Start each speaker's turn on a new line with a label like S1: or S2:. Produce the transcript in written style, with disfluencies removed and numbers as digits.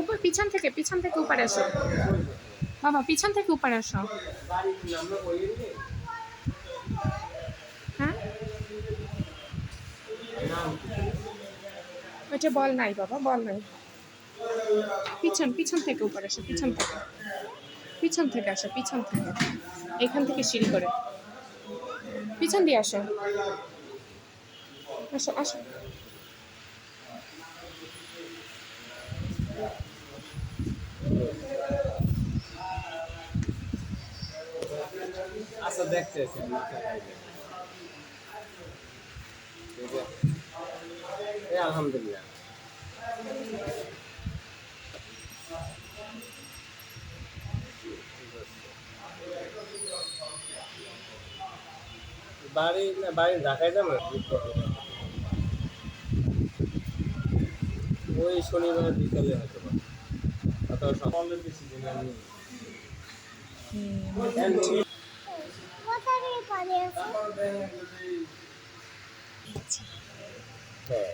S1: উপর পিছন থেকে উপরে আসো বাবা, পিছন থেকে উপরে আসো। হ্যাঁ, ওইটা বল নাই বাবা, বল নাই। পিছন থেকে উপরে আসো, পিছন থেকে আসো, পিছন থেকে, এখান থেকে সিঁড়ি করে পিছন দিয়ে আসো, আসো আসো।
S2: আচ্ছা দেখতেছি আলহামদুলিল্লাহ। বাড়ি না, বাড়ি ঢাকায় যাবো। ওই শনিবার বিকালে হয়তো বা, অথবা সকালের বেশি দিন আমি হ্যাঁ।